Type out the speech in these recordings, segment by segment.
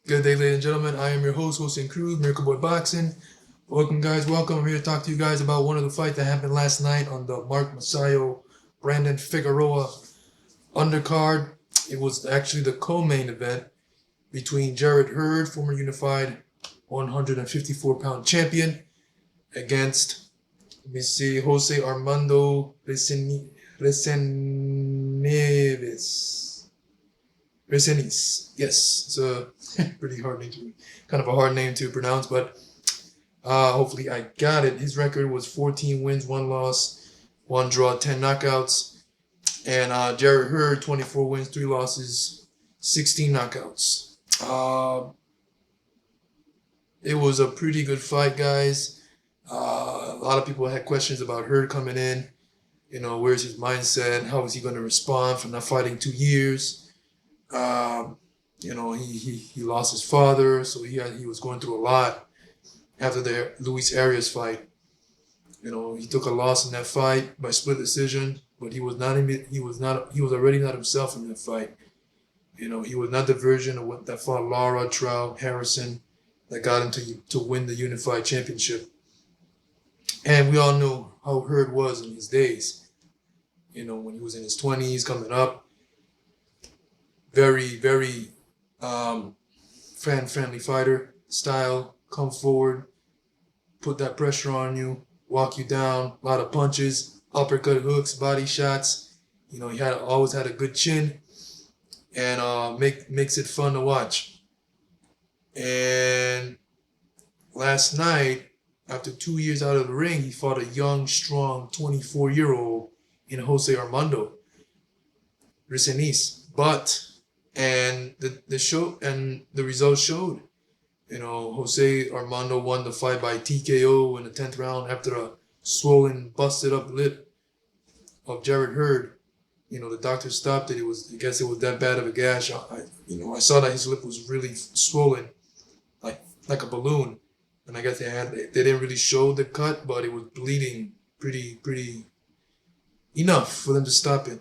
Good day, ladies and gentlemen. I am your host, Hossein Cruz, Miracle Boy Boxing. Welcome, guys. Welcome. I'm here to talk to you guys about one of the fights that happened last night on the Mark Masayo, Brandon Figueroa undercard. It was actually the co-main event between Jarett Hurd, former unified 154-pound champion, against, let me see, Jose Armando Resendiz. Yes, it's a pretty hard name to, kind of a hard name to pronounce, but hopefully I got it. His record was 14 wins, 1 loss, 1 draw, 10 knockouts. And Jarett Hurd, 24 wins, 3 losses, 16 knockouts. It was a pretty good fight, guys. A lot of people had questions about Hurd coming in. You know, where's his mindset? How is he going to respond for not fighting 2 years? He lost his father, so he was going through a lot after the Luis Arias fight. You know, he took a loss in that fight by split decision, but he was already not himself in that fight. You know, he was not the version of what that fought Lara, Trout, Harrison, that got him to win the unified championship. And we all know how Hurd was in his days. You know, when he was in his 20s, coming up, very, very fan-friendly fighter style. Come forward, put that pressure on you, walk you down, a lot of punches, uppercut hooks, body shots. You know, he always had a good chin, and makes it fun to watch. And last night, after 2 years out of the ring, he fought a young, strong 24-year-old in Jose Armando Resendiz. And the results showed. You know, Jose Armando won the fight by TKO in the 10th round after a swollen, busted up lip of Jarett Hurd. You know, the doctor stopped it. I guess it was that bad of a gash. I saw that his lip was really swollen, like a balloon. And I guess they didn't really show the cut, but it was bleeding pretty enough for them to stop it.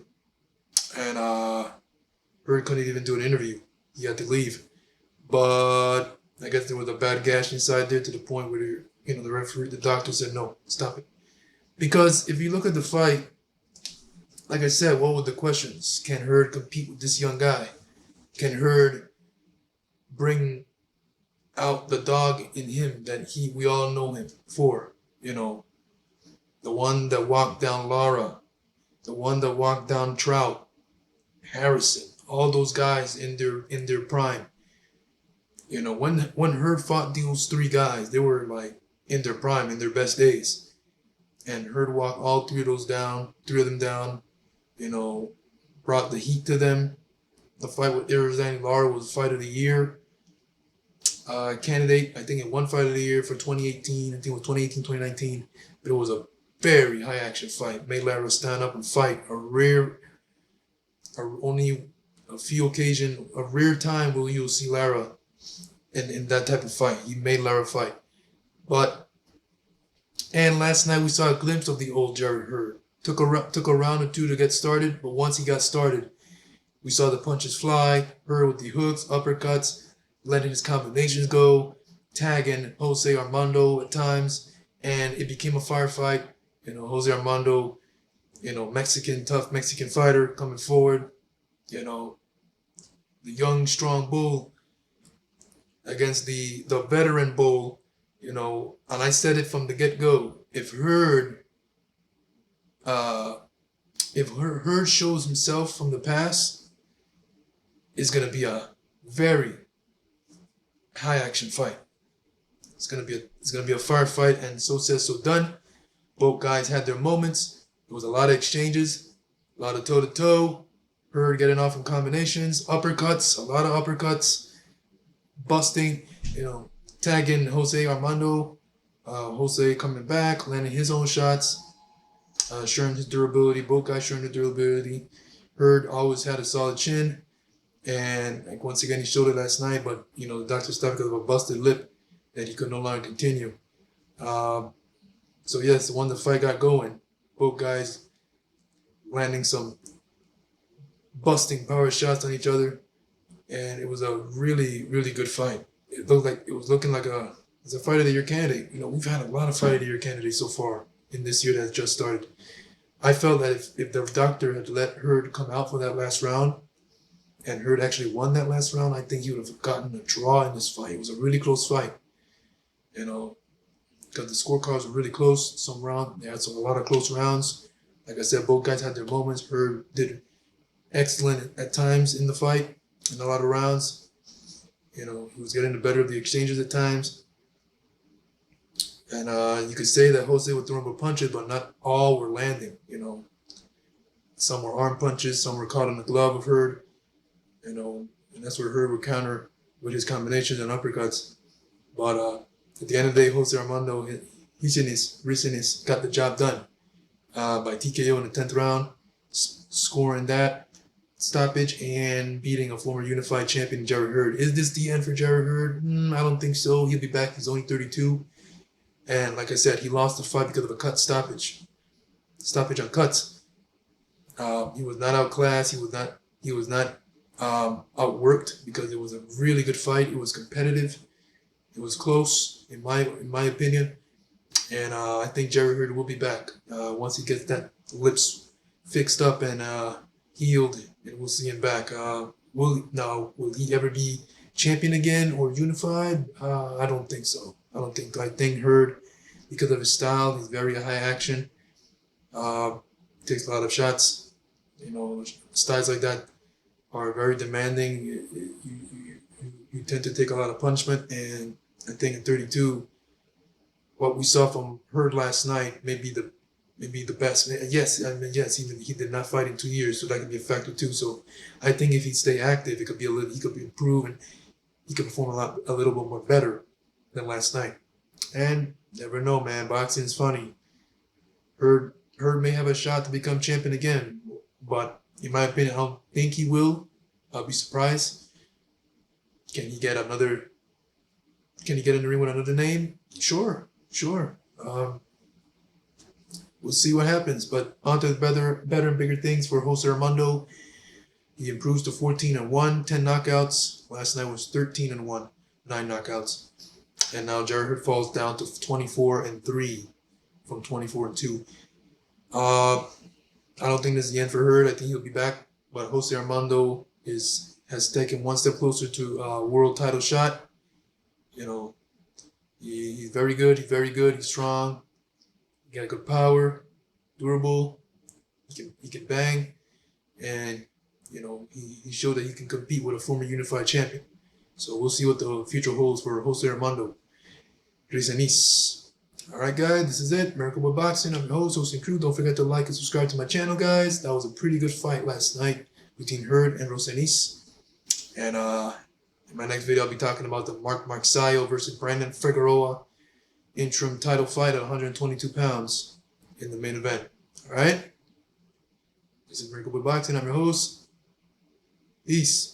And Hurd couldn't even do an interview. He had to leave. But I guess there was a bad gash inside there to the point where the doctor said no, stop it. Because if you look at the fight, like I said, what were the questions? Can Hurd compete with this young guy? Can Hurd bring out the dog in him that we all know him for? You know, the one that walked down Lara, the one that walked down Trout, Harrison, all those guys in their prime. You know, when Hurd fought those 3 guys, they were like in their prime, in their best days. And Hurd walked all 3 of them down, you know, brought the heat to them. The fight with Arizona Lara was Fight of the Year candidate. I think it won Fight of the Year for 2018. I think it was 2018, 2019. But it was a very high action fight. Made Lara stand up and fight. Only a few occasions, a rare time will you'll see Lara in that type of fight. He made Lara fight. And last night we saw a glimpse of the old Jarett Hurd. Took a round or 2 to get started, but once he got started, we saw the punches fly, Hurd with the hooks, uppercuts, letting his combinations go, tagging Jose Armando at times, and it became a firefight. You know, Jose Armando, tough Mexican fighter coming forward, you know, the young, strong bull against the veteran bull, you know, and I said it from the get-go. If Hurd shows himself from the past, it's gonna be a very high action fight. It's gonna be a firefight, and so said, so done. Both guys had their moments. There was a lot of exchanges, a lot of toe-to-toe. Hurd getting off in combinations, uppercuts, a lot of uppercuts, busting, tagging Jose Armando. Jose coming back, landing his own shots, showing his durability. Both guys showing their durability. Hurd always had a solid chin, and once again he showed it last night. But the doctor stopped because of a busted lip that he could no longer continue. So yes, when the fight got going, both guys landing some busting power shots on each other. and it was a really, really good fight. It was looking like as a fight of the year candidate. You know, we've had a lot of fight of the year candidates so far in this year that just started. I felt that if the doctor had let Hurd come out for that last round, and Hurd actually won that last round, I think he would have gotten a draw in this fight. It was a really close fight, you know, because the scorecards were really close. They had a lot of close rounds. Like I said, both guys had their moments. Hurd did excellent at times in the fight, in a lot of rounds. You know, he was getting the better of the exchanges at times. And you could say that Jose would throw him a punches, but not all were landing, you know. Some were arm punches, some were caught in the glove of Hurd, you know, and that's where Hurd would counter with his combinations and uppercuts. But at the end of the day, Jose Armando Resendiz got the job done by TKO in the 10th round, scoring that stoppage and beating a former unified champion, Jarett Hurd. Is this the end for Jarett Hurd? I don't think so. He'll be back. He's only 32. And like I said, he lost the fight because of a cut stoppage on cuts. He was not outclassed. He was not outworked, because it was a really good fight. It was competitive. It was close, in my opinion. And I think Jarett Hurd will be back once he gets that lips fixed up and healed, and we'll see him back. Will he ever be champion again or unified? I don't think so. I think Hurd, because of his style, he's very high action. Takes a lot of shots. You know, styles like that are very demanding. You tend to take a lot of punishment, and I think in 32, what we saw from Hurd last night may be the best. Yes, he did not fight in 2 years, so that could be a factor too. So I think if he stay active, he could be improved, and he could perform a little bit more better than last night. And never know, man. Boxing's funny. Hurd may have a shot to become champion again, but in my opinion, I don't think he will. I'll be surprised. Can he get in the ring with another name? Sure. We'll see what happens. But on to the better and bigger things for Jose Armando. He improves to 14-1, 10 knockouts. Last night was 13-1, 9 knockouts. And now Jarett Hurd falls down to 24-3 from 24-2. I don't think this is the end for Hurd. I think he'll be back. But Jose Armando has taken one step closer to a world title shot. You know, he's very good. He's strong. He got good power, durable. He can bang, and you know he showed that he can compete with a former unified champion. So we'll see what the future holds for Jose Armando Resendiz. All right, guys, this is it. Miracle with Boxing. I'm your host, Jose Crew. Don't forget to like and subscribe to my channel, guys. That was a pretty good fight last night between Hurd and Resendiz. And in my next video, I'll be talking about the Mark Marcial versus Brandon Figueroa interim title fight at 122 pounds in the main event. All right? This is Miracle with Boxing. I'm your host. Peace.